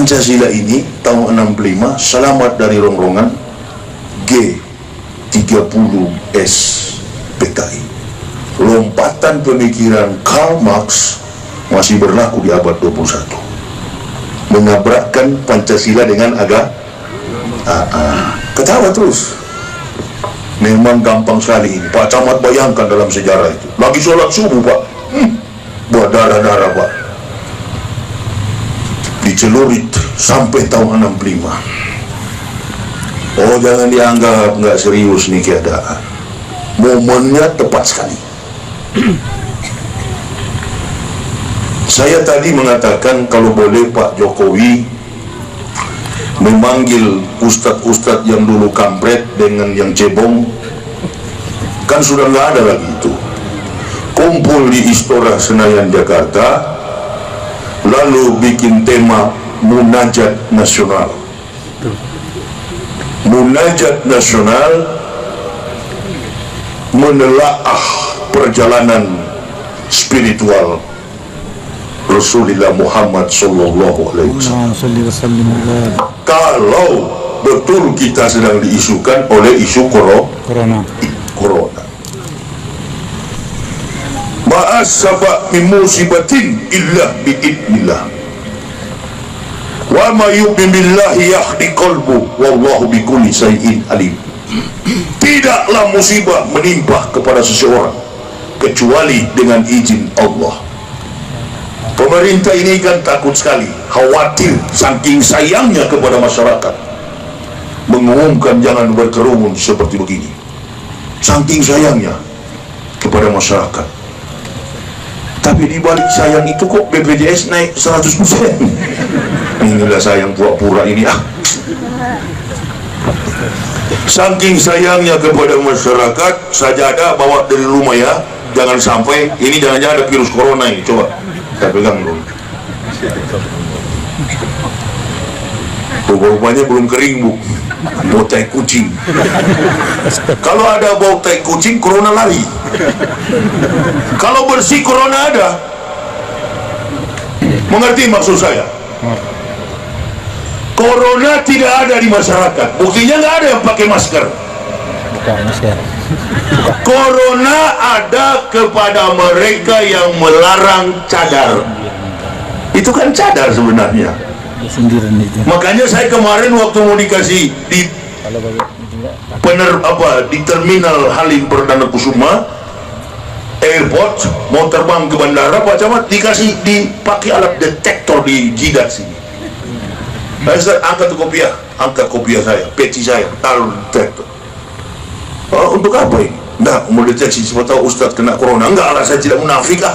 Pancasila ini tahun 65 selamat dari rongrongan G30S PKI. Lompatan pemikiran Karl Marx masih berlaku di abad 21, menabrakkan Pancasila dengan agama. Ketawa terus. Memang gampang sekali ini Pak Camat, bayangkan dalam sejarah itu lagi sholat subuh Pak, buat darah-darah Pak, dicelurit sampai tahun 65. Oh, jangan dianggap nggak serius nih keadaan. Momennya tepat sekali. Saya tadi mengatakan kalau boleh Pak Jokowi memanggil ustadz-ustadz yang dulu kampret dengan yang cebong, kan sudah nggak ada lagi itu. Kumpul di Istora Senayan Jakarta, lalu bikin tema Munajat Nasional. Munajat Nasional menelaah perjalanan spiritual Rasulullah Muhammad Sallallahu Alaihi Wasallam. Kalau betul kita sedang diisukan oleh isu corona. Ma'asaba min musibatin illa bi'idnillah. Wa ma yu'min billahi yahdi qalbu wallahu bikulli syai'in alim. Tidaklah musibah menimpa kepada seseorang kecuali dengan izin Allah. Pemerintah ini kan takut sekali, khawatir, saking sayangnya kepada masyarakat, mengumumkan jangan berkerumun seperti begini. Saking sayangnya kepada masyarakat. Tapi di balik sayang itu kok BPJS naik 100%. Inilah sayang pura-pura ini. Saking sayangnya kepada masyarakat, sajadah bawa dari rumah ya, jangan sampai ini jangan-jangan ada virus corona ini. Coba kita pegang dulu. Rupanya belum kering Bu, bau tai kucing. Kalau ada bau tai kucing, corona lari. Kalau bersih, corona ada. Mengerti maksud saya? Corona tidak ada di masyarakat. Buktinya nggak ada yang pakai masker. Corona ada kepada mereka yang melarang cadar. Itu kan cadar sebenarnya. Makanya saya kemarin waktu mau dikasih di di terminal Halim Perdana Kusuma airport, mau terbang ke bandara, Pak Camat dikasih dipakai alat detektor di jidat sini. Saya angkat kopiah saya, peci saya, taruh detektor. Untuk apa ini? Enggak, mau deteksi siapa tahu Ustadz kena corona. Enggak lah, saya tidak munafik ah.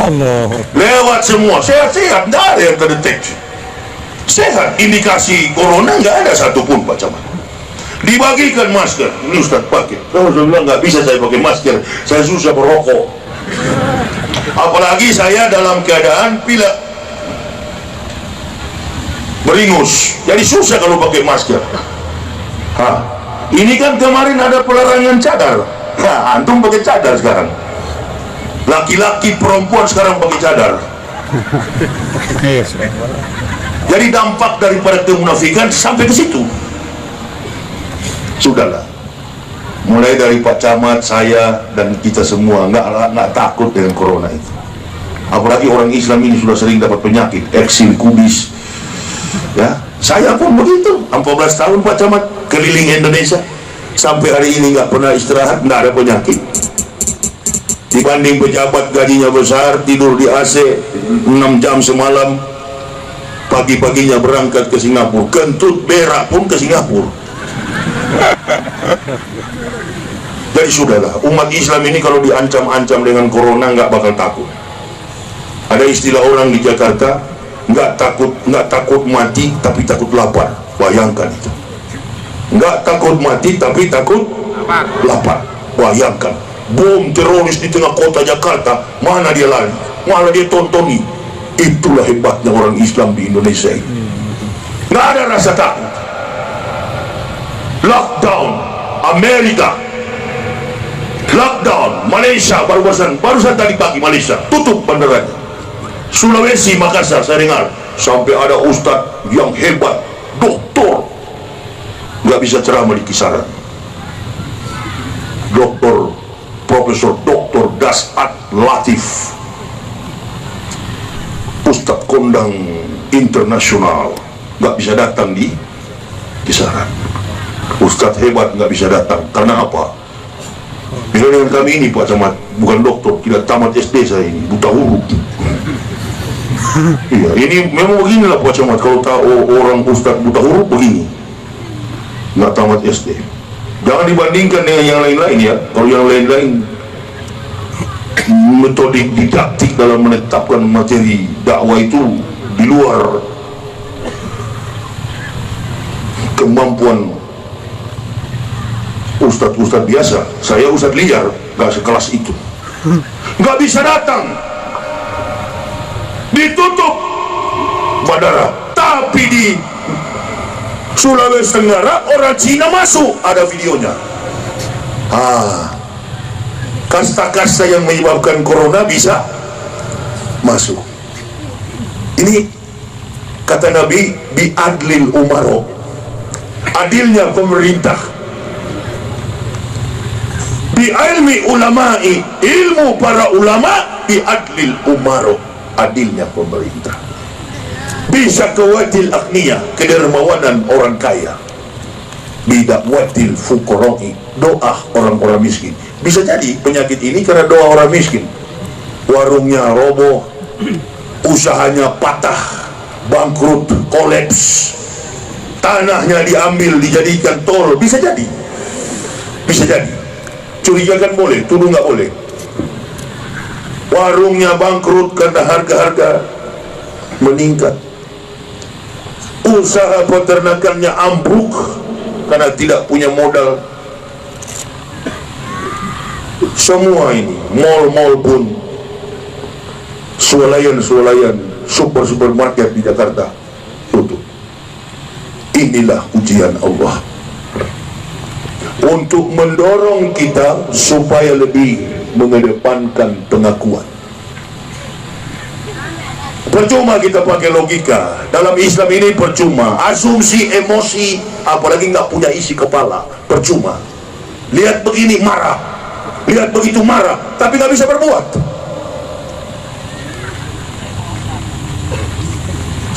Allah. Lewat semua, sehat-sehat, enggak ada yang terdeteksi. Sehat, indikasi corona enggak ada satupun Pak Camat. Dibagikan masker, ini Ustadz pakai. Kalau saya bilang enggak bisa saya pakai masker, saya susah berrokok. Apalagi saya dalam keadaan pilek, beringus, jadi susah kalau pakai masker. Ini kan kemarin ada pelarangan cadar. Antum pakai cadar sekarang. Laki-laki perempuan sekarang pakai cadar. Jadi dampak daripada kemunafikan sampai ke situ. Sudahlah. Mulai dari Pak Camat, saya dan kita semua nggak takut dengan corona itu. Apalagi orang Islam ini sudah sering dapat penyakit, eksil, kubis. Ya, saya pun begitu. 14 tahun Pak Camat keliling Indonesia, sampai hari ini nggak pernah istirahat, nggak ada penyakit. Dibanding pejabat gajinya besar, tidur di AC 6 jam semalam, pagi-paginya berangkat ke Singapura, kentut berak pun ke Singapura. Jadi sudahlah, umat Islam ini kalau diancam-ancam dengan corona nggak bakal takut. Ada istilah orang di Jakarta, nggak takut mati tapi takut lapar. Bayangkan itu. Nggak takut mati tapi takut lapar. Bayangkan, bom teroris di tengah kota Jakarta, mana dia lari, malah dia tontoni. Itulah hebatnya orang Islam di Indonesia ini. Nggak ada rasa takut. Lockdown Amerika, lockdown Malaysia, barusan tadi pagi Malaysia tutup bandaranya. Sulawesi, Makassar, saya dengar sampai ada ustadz yang hebat, doktor, nggak bisa ceramah di kisaran. Doktor, Profesor Doktor Dasat Latif, ustadz kondang internasional, nggak bisa datang di kisaran. Ustadz hebat nggak bisa datang, karena apa? Bila dengan kami ini Pak Camat, bukan dokter, tidak tamat SD saya ini, buta huruf. Iya, ini memang beginilah Pak Camat, kalau tahu orang ustadz buta huruf begini, nggak tamat SD. Jangan dibandingkan dengan yang lain-lain ya. Kalau yang lain-lain metode didaktik dalam menetapkan materi dakwah itu di luar kemampuan ustadz-ustadz biasa. Saya ustadz liar, gak sekelas itu, gak bisa datang, ditutup bandara. Tapi di Sulawesi Tenggara orang Cina masuk, ada videonya. Kasta-kasta yang menyebabkan corona bisa masuk. Ini kata Nabi, bi'adlil umaro, adilnya pemerintah, bi'ilmi ulama'i, ilmu para ulama, bi'adlil umaro, adilnya pemerintah, bisyakawatil agniya, kedermawanan orang kaya, bidakwatil fuqara'i, doa orang-orang miskin. Bisa jadi penyakit ini karena doa orang miskin. Warungnya roboh, usahanya patah, bangkrut, kolaps, tanahnya diambil dijadikan tol. Bisa jadi, bisa jadi. Curigakan boleh, tuduh nggak boleh. Warungnya bangkrut karena harga-harga meningkat, usaha peternakannya ambruk karena tidak punya modal. Semua ini, mal-mal pun, swalayan-swalayan, supermarket di Jakarta tutup. Inilah ujian Allah untuk mendorong kita supaya lebih mengedepankan pengakuan. Percuma kita pakai logika dalam Islam ini, percuma asumsi, emosi, apalagi nggak punya isi kepala, percuma. Lihat begini marah, lihat begitu marah, tapi nggak bisa berbuat.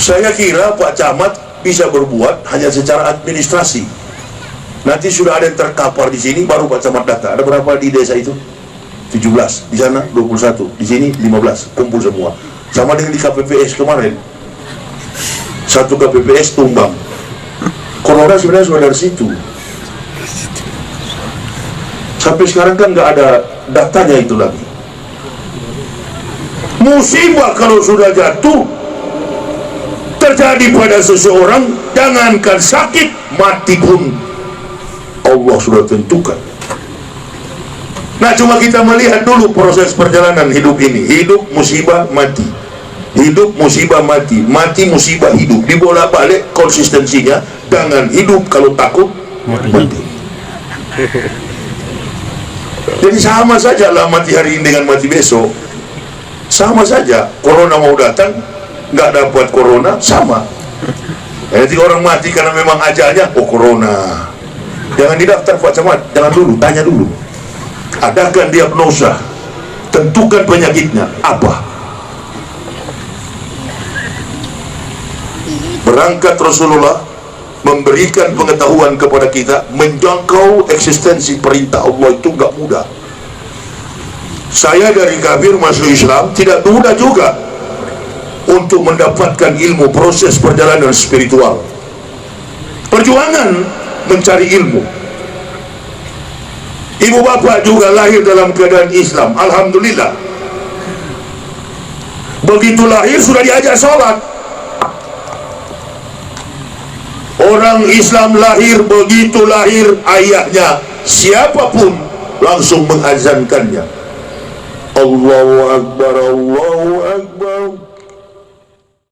Saya kira Pak Camat bisa berbuat hanya secara administrasi. Nanti sudah ada yang terkapar di sini, baru Pak Camat data. Ada berapa di desa itu? 17, di sana 21, di sini 15, kumpul semua. Sama dengan di KPPS kemarin, satu KPPS tumbang. Corona sebenarnya sudah dari situ. Sampai sekarang kan nggak ada datanya itu lagi. Musibah kalau sudah jatuh terjadi pada seseorang, jangankan sakit, mati pun Allah sudah tentukan. Nah, cuma kita melihat dulu proses perjalanan hidup ini. Hidup, musibah, mati. Hidup, musibah, mati. Mati, musibah, hidup. Dibolak-balik konsistensinya. Jangan hidup kalau takut mati. Jadi sama saja lah mati hari ini dengan mati besok. Sama saja. Corona mau datang, nggak dapat corona, sama. Jadi orang mati karena memang ajalnya, oh corona. Jangan didaftar Pak Camat, jangan dulu, tanya dulu. Adakan diagnosa, tentukan penyakitnya apa. Berangkat Rasulullah memberikan pengetahuan kepada kita, menjangkau eksistensi perintah Allah itu gak mudah. Saya dari kafir masuk Islam tidak mudah juga untuk mendapatkan ilmu proses perjalanan spiritual. Perjuangan mencari ilmu. Ibu bapak juga lahir dalam keadaan Islam, alhamdulillah. Begitu lahir sudah diajak sholat. Orang Islam lahir, begitu lahir ayahnya siapapun langsung mengazankannya. Allahu Akbar, Allahu Akbar.